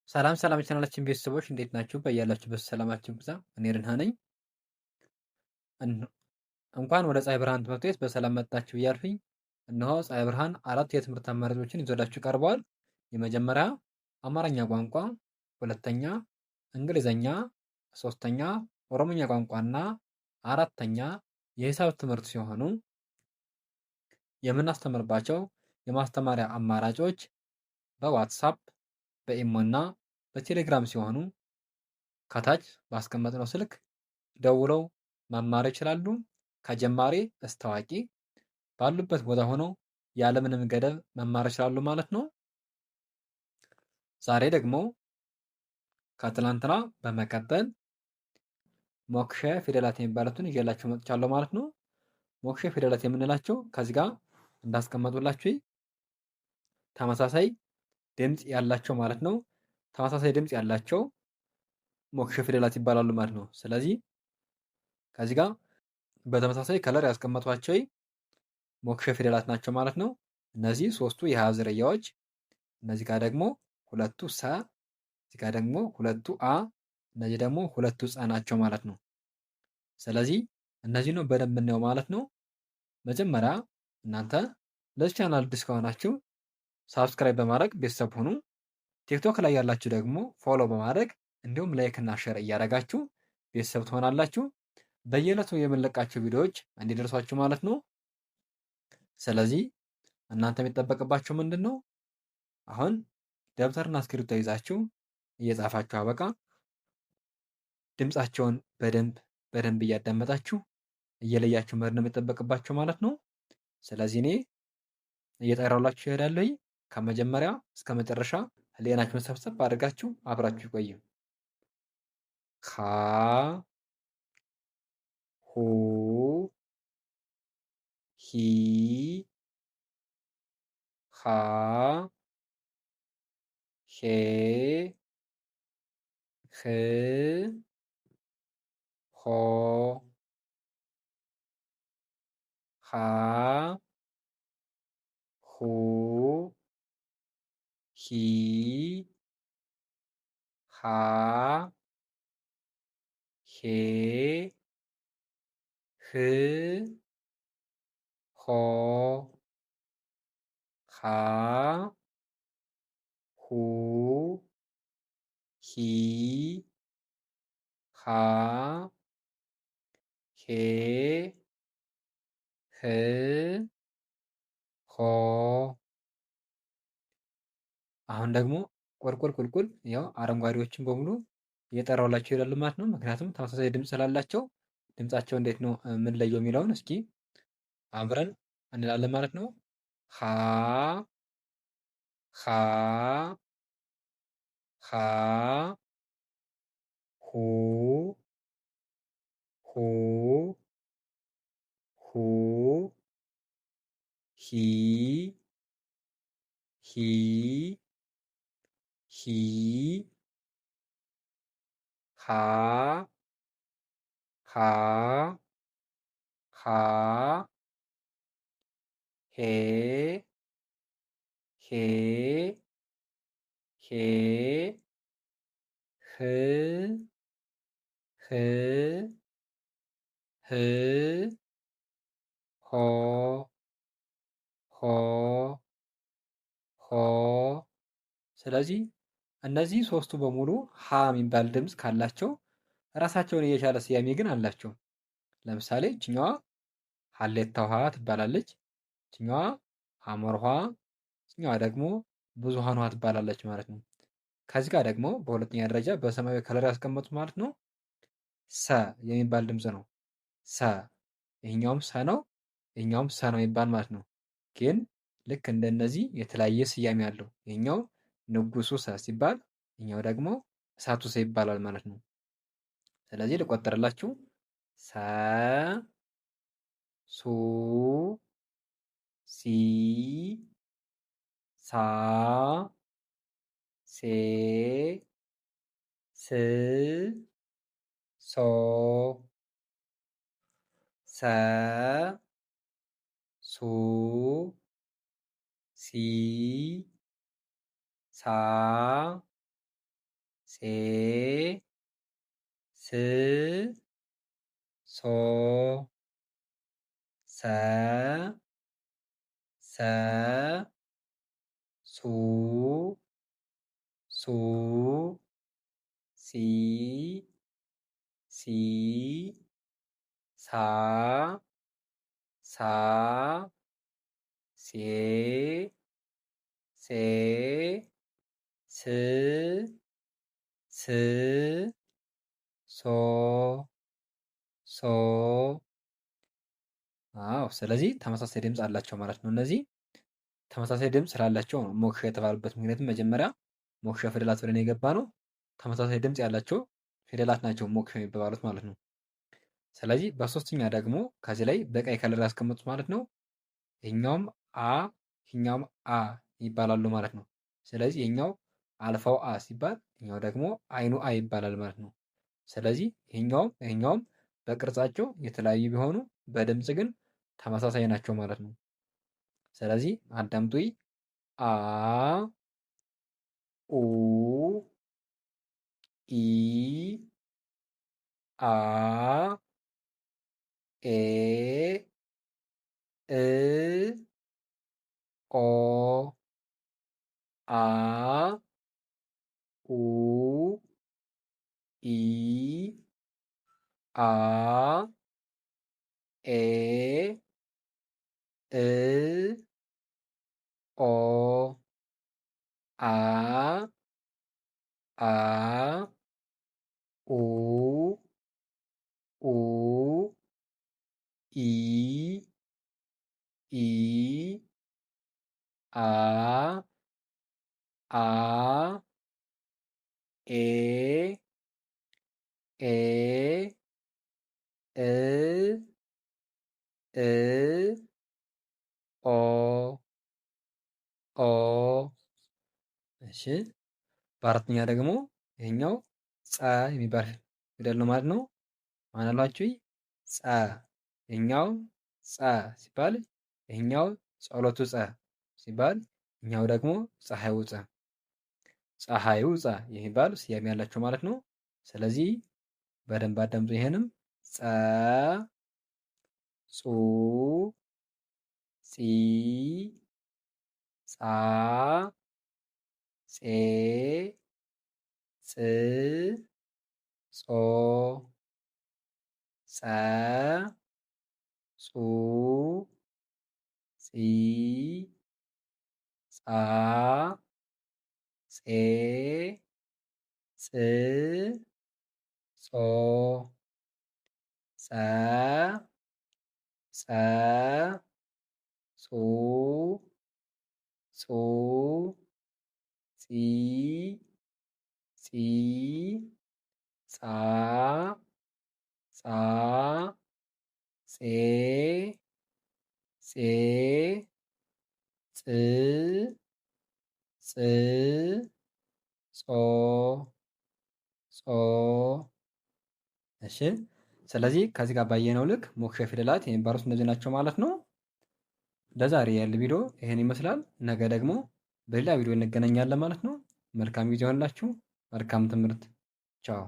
ሰላም ሰላም የቻናላችን ቤተሰቦች እንዴት ናችሁ? በያላችሁበት ሰላማችሁ ብዛ። እኔ ደህና ነኝ። እን- እንኳን ወደ ፀሐይ ብርሃን ትምህርት ቤት በሰላም መጣችሁ እያልኩኝ እነሆ ፀሐይ ብርሃን አራት የትምህርት አማራጮችን ይዞላችሁ ቀርበዋል። የመጀመሪያ አማርኛ ቋንቋ፣ ሁለተኛ እንግሊዘኛ፣ ሶስተኛ ኦሮምኛ ቋንቋና አራተኛ የሂሳብ ትምህርት ሲሆኑ የምናስተምርባቸው የማስተማሪያ አማራጮች በዋትሳፕ በኢሞና በቴሌግራም ሲሆኑ ከታች ባስቀመጥነው ስልክ ደውለው መማር ይችላሉ። ከጀማሪ እስከ አዋቂ ባሉበት ቦታ ሆነው ያለምንም ገደብ መማር ይችላሉ ማለት ነው። ዛሬ ደግሞ ከትላንትና በመቀጠል ሞክሸ ፊደላት የሚባሉትን ይዤላችሁ መጥቻለሁ ማለት ነው። ሞክሸ ፊደላት የምንላቸው ከዚህ ጋር እንዳስቀመጡላችሁ ተመሳሳይ ድምፅ ያላቸው ማለት ነው። ተመሳሳይ ድምፅ ያላቸው ሞክሸ ፊደላት ይባላሉ ማለት ነው። ስለዚህ ከዚህ ጋር በተመሳሳይ ከለር ያስቀመጧቸው ሞክሸ ፊደላት ናቸው ማለት ነው። እነዚህ ሶስቱ የሀ ዝርያዎች፣ እነዚህ ጋር ደግሞ ሁለቱ ሰ፣ እዚህ ጋር ደግሞ ሁለቱ አ፣ እነዚህ ደግሞ ሁለቱ ጸ ናቸው ማለት ነው። ስለዚህ እነዚህ ነው በደንብ የምናየው ማለት ነው። መጀመሪያ እናንተ ለዚህ ቻናል አዲስ ከሆናችሁ ሳብስክራይብ በማድረግ ቤተሰብ ሁኑ። ቲክቶክ ላይ ያላችሁ ደግሞ ፎሎ በማድረግ እንዲሁም ላይክ እና ሼር እያደረጋችሁ ቤተሰብ ትሆናላችሁ። በየዕለቱ የምንለቃቸው ቪዲዮዎች እንዲደርሷችሁ ማለት ነው። ስለዚህ እናንተ የሚጠበቅባችሁ ምንድን ነው? አሁን ደብተርና እስክሪብቶ ይዛችሁ እየጻፋችሁ አበቃ ድምፃቸውን በደንብ እያዳመጣችሁ እየለያችሁ መሄድ ነው የሚጠበቅባችሁ ማለት ነው። ስለዚህ እኔ እየጠራሁላችሁ እሄዳለሁ። ከመጀመሪያ እስከ መጨረሻ ህሊናችሁን ሰብሰብ አድርጋችሁ አብራችሁ ይቆዩ። ካ ሁ ሂ ሃ ሄ ህ ሆ ሃ ሁ ሂ ሃ ሄ ህ ሆ ሃ ሁ ሂ ሃ ሄ ህ ሆ። አሁን ደግሞ ቁልቁል ቁልቁል ያው አረንጓዴዎችን በሙሉ እየጠራሁላቸው ይሄዳሉ ማለት ነው። ምክንያቱም ተመሳሳይ ድምፅ ስላላቸው ድምፃቸው እንዴት ነው የምንለየው የሚለውን እስኪ አብረን እንላለን ማለት ነው። ሀ ሀ ሀ ሁ ሁ ሁ ሂ ሂ ሂ ሃ ሃ ሃ ሄ ሄ ሄ ህ ህ ህ ሆ ሆ ሆ። ስለዚህ እነዚህ ሶስቱ በሙሉ ሀ የሚባል ድምፅ ካላቸው ራሳቸውን እየቻለ ስያሜ ግን አላቸው። ለምሳሌ እችኛዋ ሀሌታ ውሃ ትባላለች። እችኛዋ ሐመር ውሃ፣ እችኛዋ ደግሞ ብዙሃን ውሃ ትባላለች ማለት ነው። ከዚህ ጋር ደግሞ በሁለተኛ ደረጃ በሰማያዊ ከለር ያስቀመጡት ማለት ነው ሰ የሚባል ድምፅ ነው። ሰ ይሄኛውም ሰ ነው፣ ይሄኛውም ሰ ነው የሚባል ማለት ነው። ግን ልክ እንደነዚህ የተለያየ ስያሜ አለው። ይሄኛው ንጉሱ ሰ ሲባል፣ ይሄኛው ደግሞ እሳቱ ሰ ይባላል ማለት ነው። ስለዚህ ልቆጥርላችሁ ሰ ሱ ሲ ሳ ሴ ስ ሶ ሰ ሱ ሲ ሳ ሴ ስ ሶ ሰ ሰ ሱ ሱ ሲ ሲ ሳ ሳ ሴ ሴ ስ ስ ሶ ሶ አዎ ስለዚህ ተመሳሳይ ድምፅ አላቸው ማለት ነው። እነዚህ ተመሳሳይ ድምፅ ስላላቸው ነው ሞክሸ የተባሉበት ምክንያቱም መጀመሪያ ሞክሸ ፊደላት ብለን የገባ ነው ተመሳሳይ ድምፅ ያላቸው ፊደላት ናቸው ሞክሸ የሚባሉት ማለት ነው። ስለዚህ በሶስተኛ ደግሞ ከዚህ ላይ በቀይ ከለር ያስቀመጡት ማለት ነው። ይሄኛውም አ ይሄኛውም አ ይባላሉ ማለት ነው። ስለዚህ ይሄኛው አልፋው አ ሲባል ይሄኛው ደግሞ አይኑ አ ይባላል ማለት ነው። ስለዚህ ይሄኛውም በቅርጻቸው የተለያዩ ቢሆኑ በድምፅ ግን ተመሳሳይ ናቸው ማለት ነው። ስለዚህ አዳምጡኝ። አ ኡ ኢ አ ኤ እ ኦ አ ኡ ኢ አ ኤ እ ኦ አ አ ኡ ኡ ኢ ኢ አ አ ኤ ኤ እ እ ኦ ኦ እሺ በአራተኛ ደግሞ ይሄኛው ጸ የሚባል ፊደል ነው ማለት ነው። ማን አሏችሁ? ጸ ይሄኛው ጸ ሲባል ይሄኛው ጸሎቱ ጸ ሲባል ይሄኛው ደግሞ ፀሐዩ ጸ ፀሐዩ ጸ የሚባል ስያሜ ያላቸው ማለት ነው። ስለዚህ በደንብ አዳምጡ። ይሄንም ጸ ጹ ጺ ጻ ጼ ጽ ጾ ጸ ጹ ጺ ጻ ጼ ጽ ጾ ጸ ጸ ጹ ጹ ጺ ጺ ጻ ጻ ጼ ጼ ጽ ጽ ጾ ጾ እሺ ስለዚህ ከዚህ ጋር ባየነው ልክ ሞክሸ ፊደላት የሚባሉት እነዚህ ናቸው ማለት ነው። ለዛሬ ያለ ቪዲዮ ይሄን ይመስላል። ነገ ደግሞ በሌላ ቪዲዮ እንገናኛለን ማለት ነው። መልካም ጊዜ ይሆንላችሁ። መልካም ትምህርት። ቻው